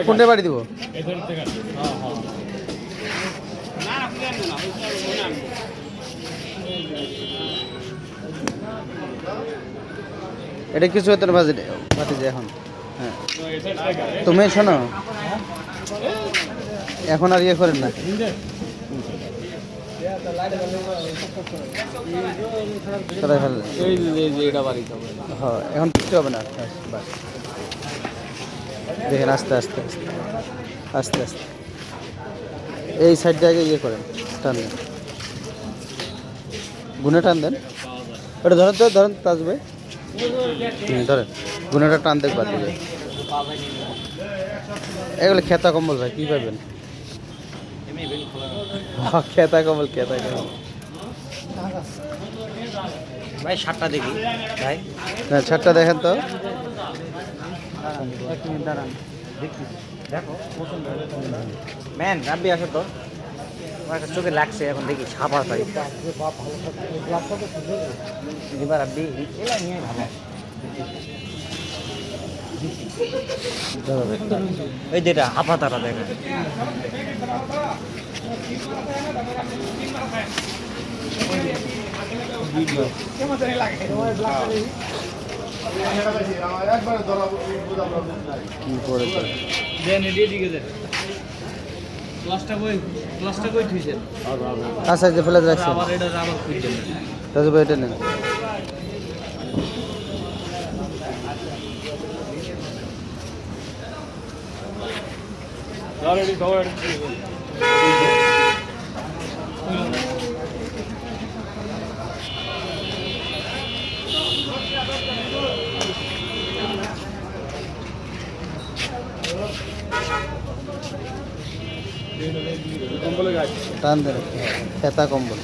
কোনটা বাড়ি দিব? এটা কিছু হতো না বাজে এখন। হ্যাঁ তুমি শোনো, এখন আর ইয়ে করেন না। হ্যাঁ এখন কিচ্ছু হবে না। দেখেন আস্তে আস্তে আস্তে আস্তে এই সাইডটা আগে ইয়ে করেন, টান দেন, গুনে টান দেন। ওটা ধরেন তো, ধরেন তাজ ভাই, ধরেন গুনেটা টান দেখবা দিবে। এগুলো খেতা কম্বল ভাই, কী পাবেন? খেতা কম্বল, খেতা কম্বল ভাই। শার্টটা দেখি ভাই, না ছাড়টা দেখেন তো। এক মিনিট দাঁড়ান, দেখো ম্যান রাব্বি আসো তো, আমার চোখে লাগছে এখন দেখি ছাপা ভাই। এবার রাব্বি এলা নিয়ে ভালো এই যেটা হাফা তারা দেখে আচ্ছা যে ফেলে রাখছেন, তাজ ভাই এটা নেন। টান দেন, খেতা কম্বল।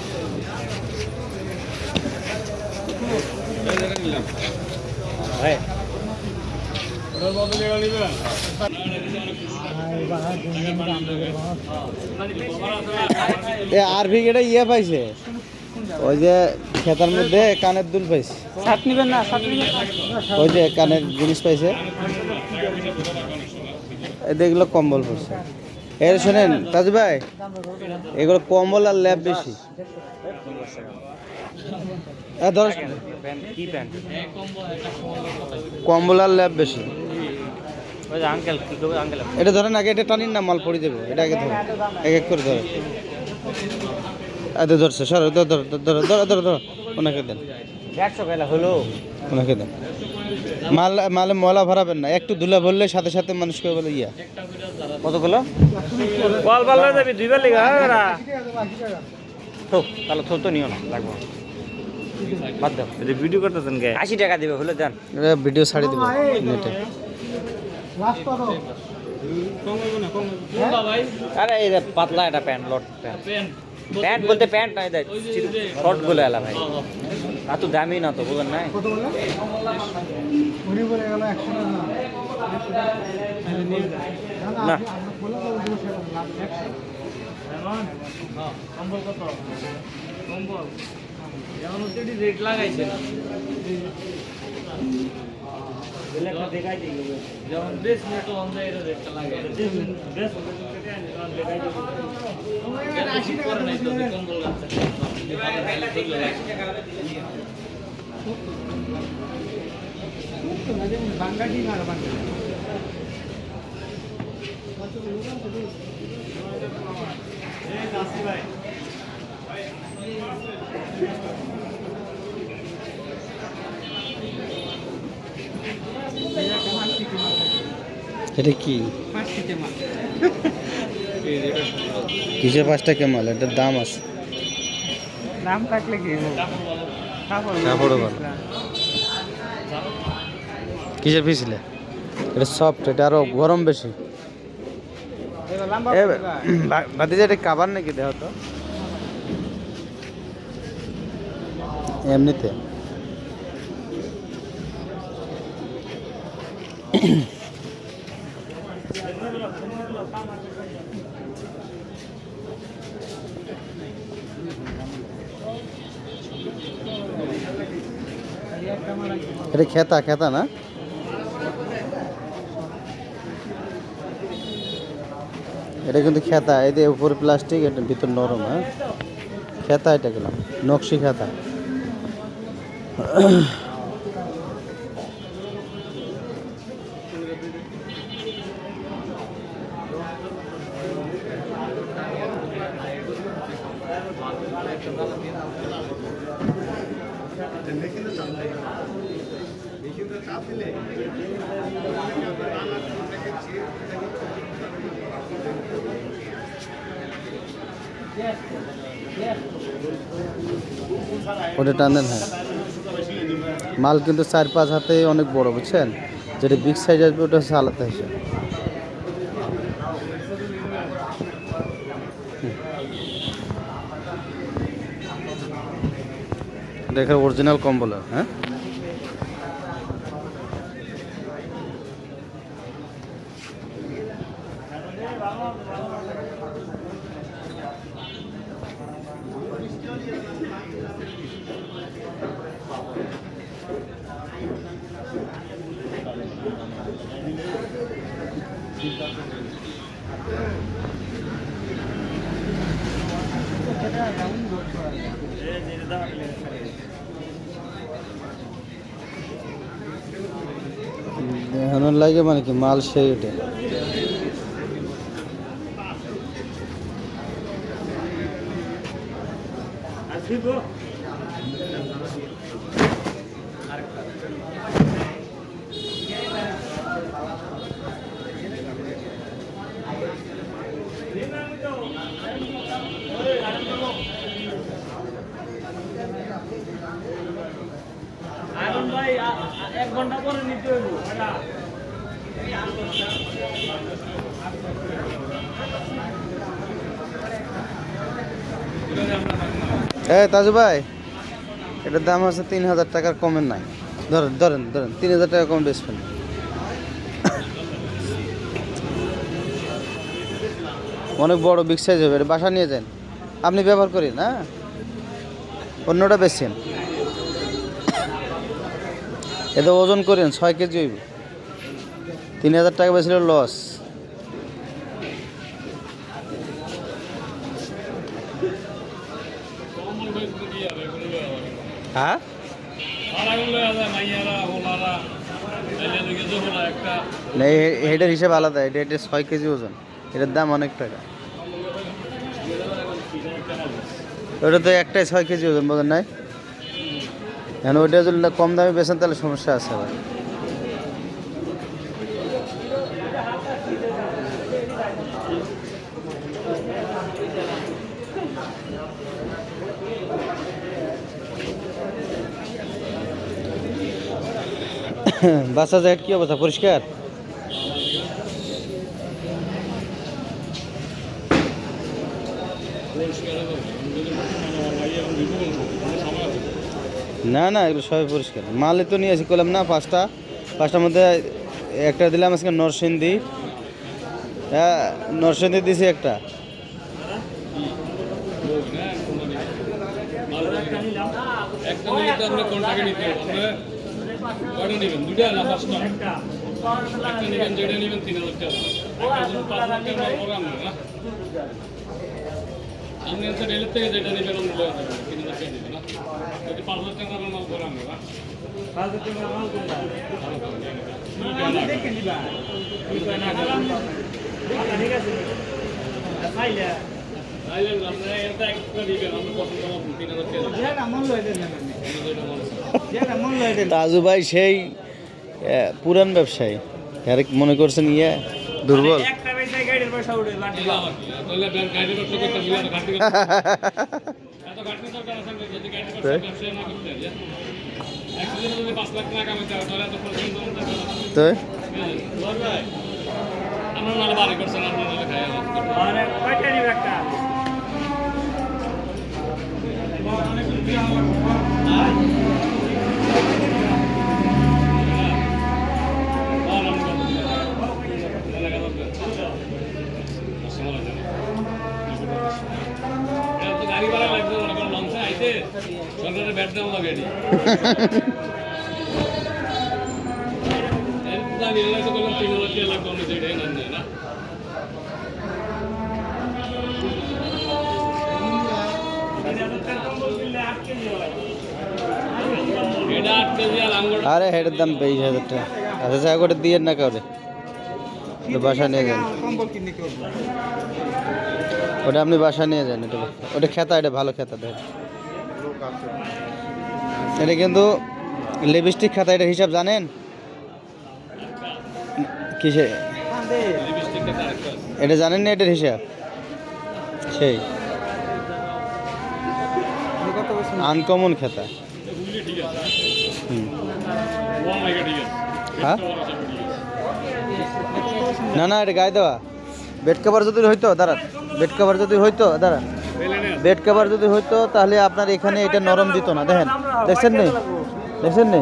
আরভি এটা ইয়ে পাইছে, ওই যে খেতার মধ্যে কানের দুল পাইছে। শার্ট নিবেন না? শার্ট ওই যে কানের জিনিস পাইছে, এগুলো কম্বল পড়ছে। এর শোনেন তাজ ভাই, এগুলো কম্বল আর ল্যাব বেশি। কম্বল আর ল্যাব বেশি। এটা ধরেন আগে, এটা টানিন না, মাল পড়ে যাবে। এটা আগে ধরো, এক এক করে ধরো। আচ্ছা ধরছে, সর, ধরো ধরো ধরো ধরো ধরো ধরো, ওনাকে দেন, ওনাকে দেন। মালে ময়লা ভরাবেন না, একটু ধুলা ভরলে সাথে সাথে মানুষকে বলে ইয়া। কতগুলো বল বল যাবি দুইবার লিগা তো, তাহলে তো নিও না, লাগবে বাদ দাও। এই ভিডিও করতেছেন কে? 80 টাকা দিবে হলো যান, ভিডিও ছাড়ি দিব নেটে। আরে এই পাতলা এটা প্যান্ট, লট প্যান্ট, প্যান্ট বলতে প্যান্ট নাই, দেখ শর্ট গুলো এলা ভাই, আর তো দামি না তো, বুঝেন নাই? না কম্বল কত? কম্বল যেমন রেট লাগাইছে দেখাই দিই, যেমন বেশ নেট অনুযায়ী রেটটা লাগাই বেশ দেখাই দিই। করে নাই তো কম্বল আছে বাঙ্গাটি না বাঙ্গাটি এটা কি কিসের 5 টাকা মাল? এটার দাম আছে, নাম থাকলে কি কাপড়ও ভালো। কিসের পিছলে? এটা সফট, এটা আরো গরম বেশি। বাদি যে এটা কাবার নাকি দেহ তো এমনিতে। এটা খেতা খেতা না? এটা কিন্তু খেতা, এই যে উপরে প্লাস্টিক, এটা ভিতর নরম। হ্যাঁ, খেতা এটা গেলাম, নকশি খেতা। ওটা টান দেন। হ্যাঁ, মাল কিন্তু 4-5 হাতে অনেক বড়, বুঝছেন? যেটা বিগ সাইজ আসবে ওটা হচ্ছে আলাদা হিসেবে। দেখেন অরিজিনাল কম্বল। হ্যাঁ, দেখানোর লাগে মানে কি মাল সেই ওটা। ভাই 1 ঘন্টা পরে নিতে হইব। তাজু ভাই, এটার দাম আছে 3000 টাকার কমের নাই। ধরেন ধরেন ধরেন 3000 টাকা কম বেচবেন। অনেক বড় বিগ সাইজ হবে, এটা বাসা নিয়ে যান, আপনি ব্যবহার করেন। না, অন্যটা বেচছেন, এটা ওজন করেন 6 কেজি হইব। 3000 টাকা বেচলে লস। হ্যাঁ, না, এটার হিসাব আলাদা। এটা 6 কেজি ওজন, এটার দাম অনেক টাকা। ওটা তো একটাই 6 কেজি ওজন, বোঝেন নাই? এখন ওইটা যদি কম দামে বেচেন তাহলে সমস্যা আছে আবার। বাসা জ্যাকেট কি অবস্থা, পরিষ্কার? না না, এগুলো সবাই পরিষ্কার। মালে তো নিয়ে আসি, করলাম না, পাঁচটার মধ্যে একটা দিলাম আজকে নরসিংদী। হ্যাঁ, নরসিংদী দিছি একটা। আপনি হচ্ছে রেলের থেকে যেটা নেবেন অন্য লোক আছে 3000 টাকা দিবেন না, যদি 5000 টাকা মাল করে আনবে না, 5000 টাকা মাল কোনটা দেখে নিবা কি কয় না ঠিক আছে। খাইলে আপনি এটা একটা দিবেন, আপনি পছন্দ মতো 3000 টাকা যেটা মন লয় দেন না, যেটা মন লয় দেন। তাজু ভাই সেই পুরান ব্যবসায়ী, আর মনে করছেন দুর্বল। একটা পয়সায় গাড়ির পয়সা উঠে লাট দিবা, তাহলে গাড়ির ব্যবসা করতে গেলে তো ঘাটতি এত ঘাটতি দরকার আছে। যদি গাড়ির ব্যবসা না করতে যায় একদিনে যদি 5 লাখ টাকা কামাইতে হয় তাহলে এত পরিশ্রম করতে হবে। তো আমরা নালে বাড়ি করছেন, আমরা নালে খাই আরে কয়টা নিবে একটা গাড়ি ভাড়া লাগবে, মনে করেন লঞ্চে আইতে সরকারের ব্যাট দাম লাগে। নিলে তো বললাম 3000 টাকা লাগবে আমরা যেটা নেন না এটা 8 কেজি আর আঙ্গুর আরে হেডের দাম 22000 টাকা। আচ্ছা যা করে দিয়ে না কাউরে, তো বাসা নিয়ে যান। ওটা আপনি বাসা নিয়ে যান। এটা ওটা খেতা, এটা ভালো খেতা দেয়। এটা কিন্তু লিপস্টিক খাতা, এটা হিসাব জানেন কিসে? লিপস্টিকটা আরেকটা এটা জানেন না এটার হিসাব? সেই আনকমন খেতা। এগুলি ঠিক আছে হুম। ওয়ান লাগে ঠিক আছে হ্যাঁ না না, এটা গায়ে দেওয়া বেড কভার যদি হইতো, দাঁড়ান, বেড কভার যদি হইতো, দাঁড়ান, বেড কভার যদি হইতো তাহলে আপনার এখানে এটা নরম দিত না। দেখেন, দেখছেন নে, দেখছেন নে,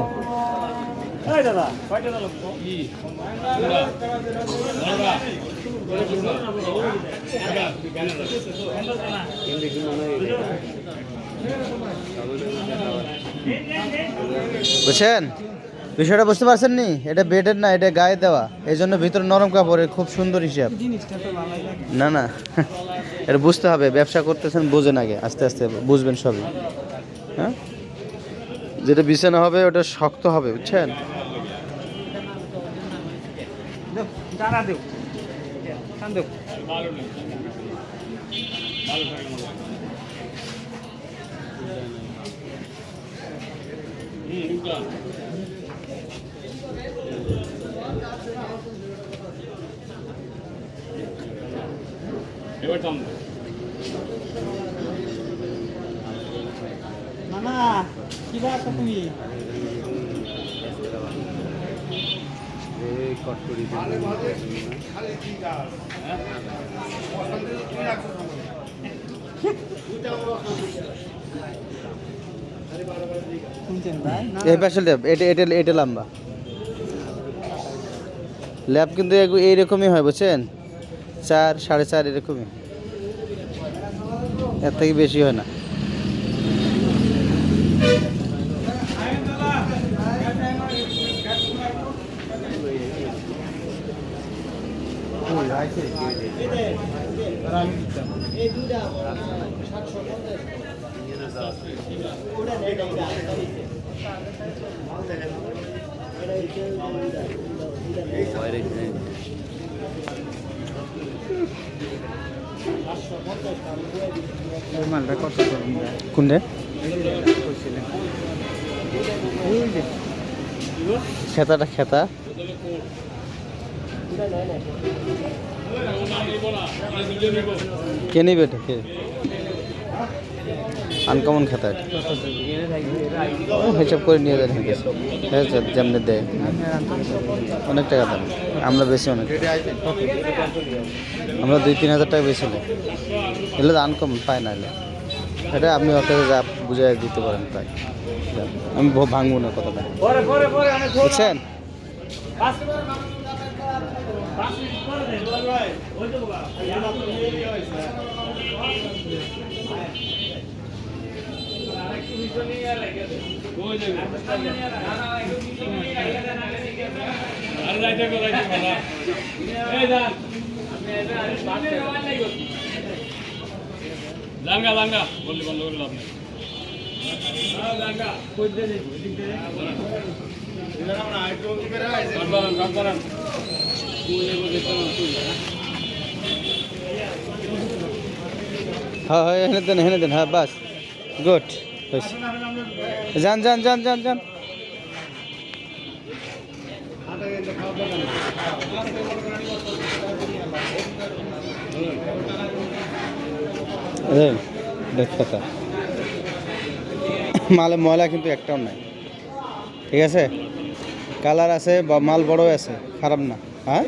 এই দাদা কয়টা লাগবে কি বুঝছেন বিষয়টা? বুঝতে পারছেন নি? এটা বেডের না, এটা গায়ে দেওয়া, এই জন্য ভিতরে নরম কাপড়ের, খুব সুন্দর হিসাব। না না, এটা বুঝতে হবে, ব্যবসা করতেছেন বোঝেন আগে, আস্তে আস্তে বুঝবেন সবই। হ্যাঁ, যেটা বিছানা হবে ওটা শক্ত হবে, বুঝছেন? দাঁড়া দেও কান দেও ভালো নেই ভালো থাকে না উল্টা এবার দাম মামা কি বাস তুমি শুনছেন ভাই? এই পাশে ল্যাব, এটা এটা এটা লম্বা ল্যাব, কিন্তু এইরকমই হয়, বুঝছেন? 4 4.5 এরকমই, এর থেকে বেশি হয় না। ওই মালটা কত করুন কোনটা? খেতাটা খেতা কে নিবে? এটা কে? আনকমন খেতা, এটা হিসাব করে নিয়ে যান। যেমনি দেয় অনেক টাকা দাম, আমরা বেশি অনেক, আমরা 2-3 হাজার টাকা বেশি নেই। এগুলো তো আনকমন পায় না, এলে এটা আপনি ওকে যা বুঝাই দিতে পারেন তাই। আমি ভাঙবো না কথাটা, বুঝছেন? লাঙ্গা লাঙ্গা বললি বন্ধ করে লাভ নেই লাঙ্গা হ্যাঁ হ্যাঁ, হেনে দেন, হ্যাঁ বাস, গুড, যান যান যান যান যান। দেখা মালে ময়লা কিন্তু একটাও নাই, ঠিক আছে? কালার আছে, মাল বড় আছে, খারাপ না। হ্যাঁ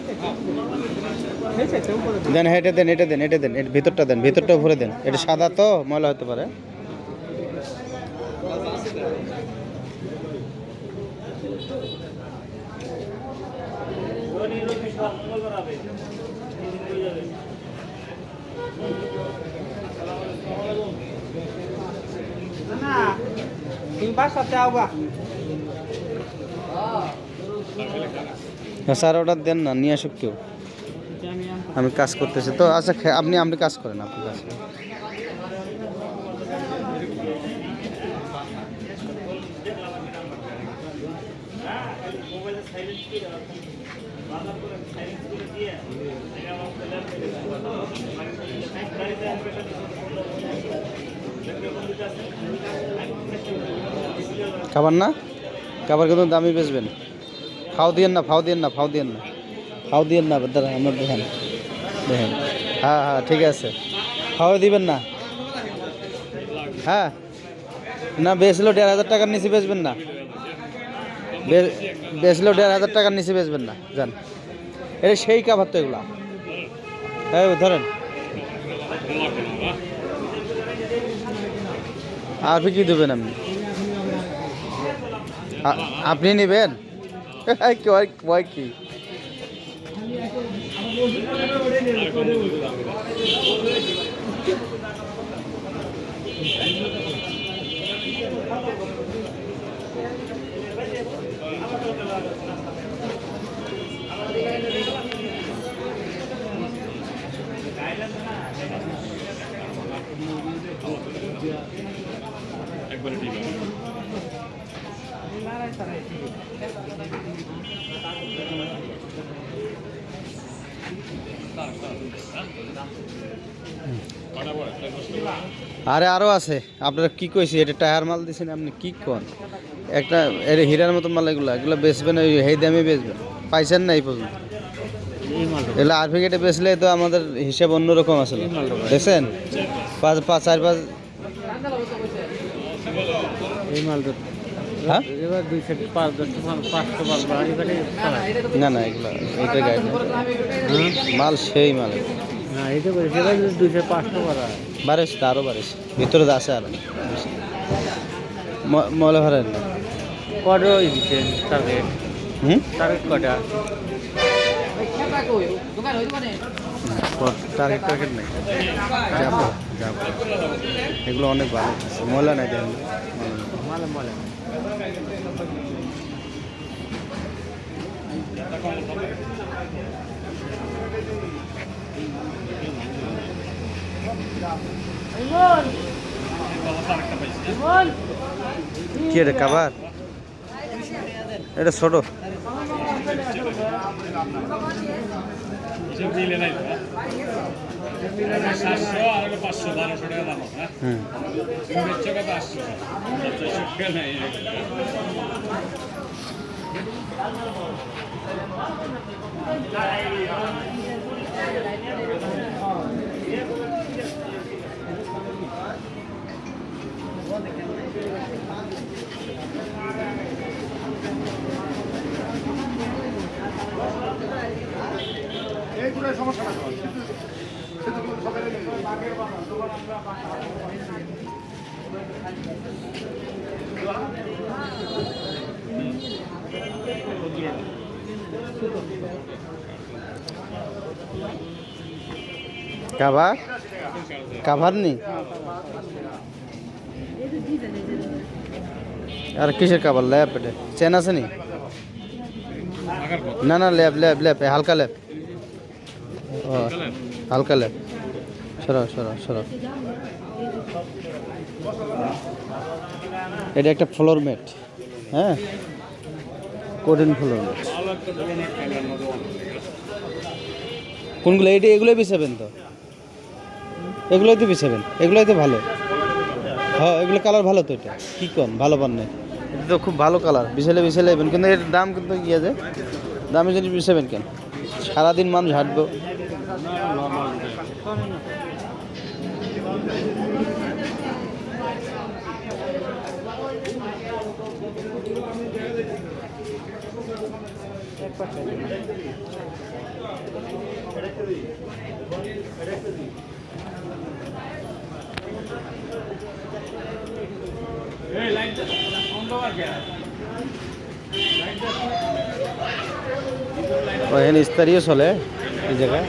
দেন, এটা দেন, এটা দেন, এটা দেন, এর ভিতরটা দেন, ভিতরটা ভরে দেন। এটা সাদা তো ময়লা হতে পারে। না তুমি বাসাতে আওবা স্যার অর্ডার দেন না, নিয়ে আসুক কেউ। এটা আমি আমি কাজ করতেছি তো। আচ্ছা আপনি আপনি কাজ করেন, আপনি কাজ করেন। খাবার না, খাবার কিন্তু দামি বেচবেন। ফাও দিয়েন না, ফাও দিয়েন না, ফাও দিয়েন না, ফাও দিয়েন না, দাদা আমার দেখেন দেখেন। হ্যাঁ হ্যাঁ ঠিক আছে, ফাও দিবেন না। হ্যাঁ না, বেচলেও 1,500 টাকার নিচে বেচবেন না, বেচলেও 1,500 টাকার নিচে বেচবেন না, জান। এটা সেই খাবার তো এগুলা। হ্যাঁ ধরেন। আর কি দেবেন আপনি? আপনি নেবেন? ভয় কি? একবারে ঠিক আছে। আরে আরো আছে, আপনারা কি কইছি? এটা টায়ার মাল দিছেন আপনি, কি কোন? একটা এর হীরার মতো মাল, এগুলো এগুলো বেচবেন ওই এই দামে বেচবেন, পাইছেন না এই পর্যন্ত? এই মালটা এগুলো আরভিকেটে বেচলে তো আমাদের হিসাব অন্যরকম আছে, দেখছেন? 4-5 এই মালটা হ্যাঁ এবার 205 500 পারবা এবারে না না, এগুলো এটা গাইড মাল, সেই মাল না এটা বলছে এবার 205 পারা বাড়িস, আরও বাড়িস, ভিতরে আছে আরো মলে ভরেন না। কত দিচ্ছে টার্গেট? টার্গেট কটা? টার্গেট নেই, যাবো যাবো, এগুলো অনেক ভালো, ময়লা নাই দেখেন। মালে মালে কি এটা কাবার? এটা ছোট। মিলে নাই 700 আর 500 1200 টাকা দাম আছে। হুম বেচছে কত 800 টাকা নাই। কাবার, কাভার নি আর কিসের কাবার? ল্যাব, এটা চেন আছে নি? না না, ল্যাব ল্যাব ল্যাব, হালকা ল্যাব। ও হালকা ল্যাব, সরাও সরাও সরাও। এটা একটা ফ্লোর ম্যাট, হ্যাঁ কোটিন ফ্লোর ম্যাট। কোনগুলো? এটা এগুলোই বিছাবেন তো, এগুলোই তো বিছাবেন, এগুলোই তো ভালো। হ্যাঁ এগুলো কালার ভালো তো, এটা কী কোন ভালো পান নাই? এটা তো খুব ভালো কালার, বিছালে বিছালে এবেন, কিন্তু এর দাম কিন্তু ইয়ে যে দামি জিনিস বিছাবেন কেন? সারাদিন মানুষ হাঁটবো। এই লাইট বন্ধ কর কে? এখানে স্তরীয় চলে এই জায়গায়।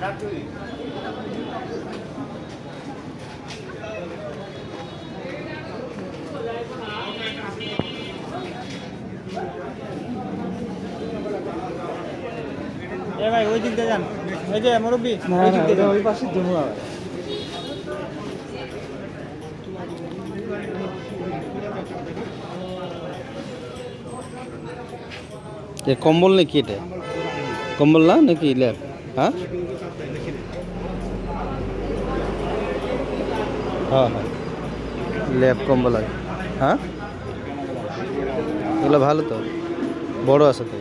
এ ভাই ওই দিক দিয়ে যান, এই যে মুরব্বি ওই দিক দিয়ে যান। ওই পাশে দেবো আবার। এ কম্বল নাকি এটা? কম্বল না নাকি ল্যাব? হ্যাঁ হ্যাঁ হ্যাঁ ল্যাব কম্বল আছে। হ্যাঁ এগুলো ভালো তো, বড় আছে তো।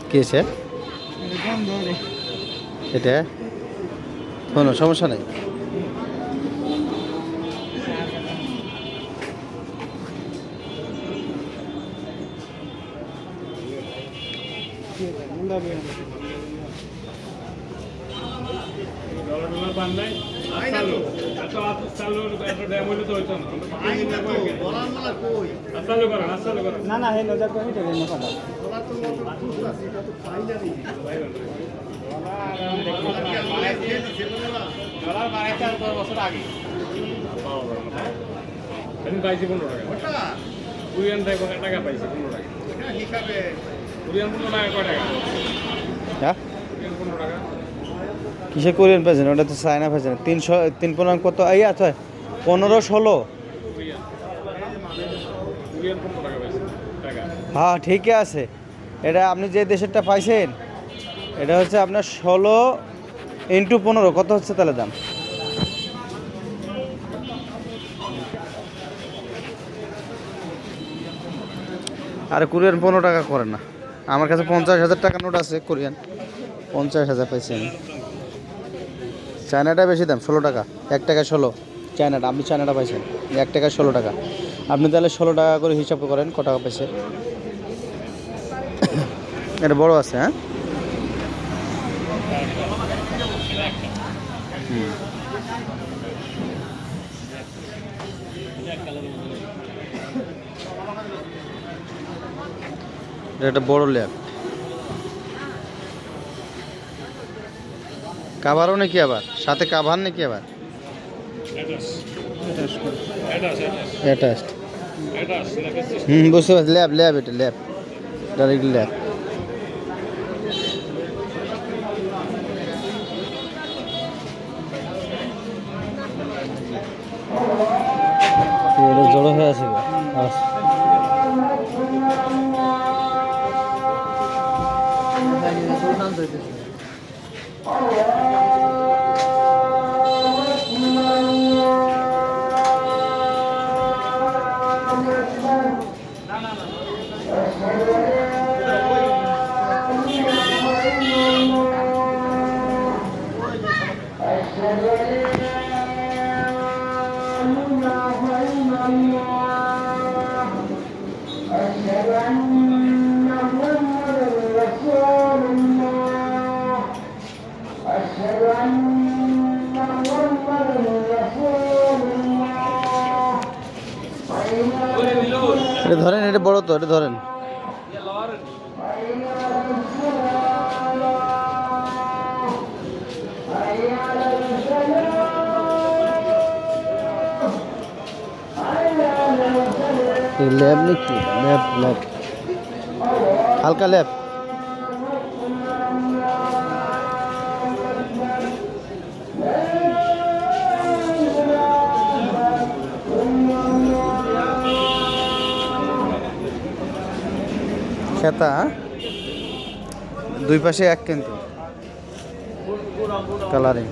কি আছে এটা? কোনো সমস্যা নেই। না না হে নজর করে নিতে না কথা। আমি পাইছি 15 টাকা। কুরিয়ান থেকে টাকা পাইছি 15 টাকা। কুরিয়ান 15 টাকা কয় টাকা? হ্যাঁ কুরিয়ান 15 টাকা। কিসে কোরিয়ান পাইছেন? ওটা তো চায়না পাইছেন। 300 3 কত এই আছে 15-16। কুরিয়ান 15 টাকা পাইছি টাকা। হ্যাঁ ঠিকই আছে। এটা আপনি যে দেশেরটা পাইছেন এটা হচ্ছে আপনার 16 × 15 কত হচ্ছে তাহলে দাম? আর কোরিয়ান 15 টাকা করে না। আমার কাছে 50,000 টাকা নোট আছে কোরিয়ান, 50,000 পাইছি আমি। চায়নাটা বেশি দাম 16 টাকা, 1 টাকা 16 চায়নাটা। আপনি চায়নাটা পাইছেন 1 টাকা 16 টাকা। আপনি তাহলে 16 টাকা করে হিসাব করেন কত টাকা পাইছে। এটা বড় আছে। হ্যাঁ এটা বড় ল্যাব। কাভারও নাকি আবার সাথে? কাভার নাকি আবার? অ্যাটাচড। বুঝতে পারছি। ল্যাব ল্যাব এটা ল্যাব, ডাইরেক্ট ল্যাব। এটা জড়ো হয়ে আছে এটা ধরেন। এটা বড় তো, এটা ধরেন। ল্যাব নাকি? ল্যাব ল্যাব হালকা ল্যাব। খেতা দুই পাশে এক কিন্তু কালারিং।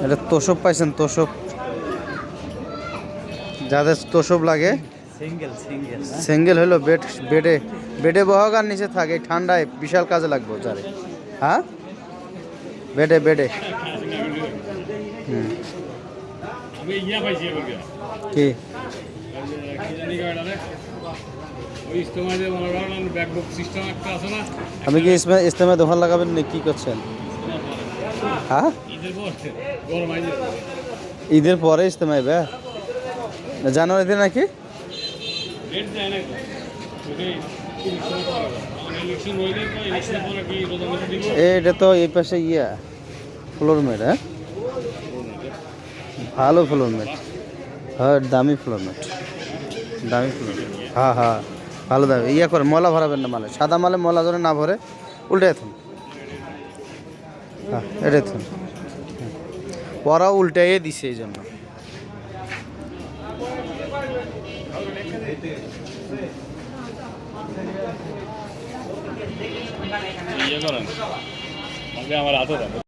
এটা তোষক পাইছেন? তোষক যাদের তোষক লাগে সিঙ্গেল হলো বেড, বেডে বহক আর নিচে থাকে। ঠান্ডায় বিশাল কাজে লাগবে যারে। হ্যাঁ বেডে আমি ইয়া পাইছি এবার কি কি জানি গাড়িটা রে ওই ইস্তেমায় যে মনে করেন ব্যাকবুক সিস্টেম একটা আছে না আপনি কি ইস্তেমায় দোকান লাগাবেন না কি করছেন? হ্যাঁ, ঈদের পর গরম আইছে ঈদের পরে ইস্তেমায় বে জানুয়ারিতে নাকি? রেট যায় না তো ওটাই ইলেকশন করা ইলেকশন হইলে তো ইলেকশনের পরে কি রোজা মেরে দিব এটা তো এই পাশে ইয়া ফ্লোর ম্যাট। হ্যাঁ, ভালো ফ্লোর ম্যাট। হ্যাঁ, দামি ফ্লোর ম্যাট, দামি ফ্লোর। হ্যাঁ হ্যাঁ, ভালো দামি। ইয়া করে ময়লা ভরাবেন না মালে, সাদা মালে ময়লা যেন না ভরে, উল্টে থুন। হ্যাঁ, এটা থুন। ওরা উল্টাইয়ে দিছে এই জন্য। ইয়ে করেন আগে আমার হাতে দেন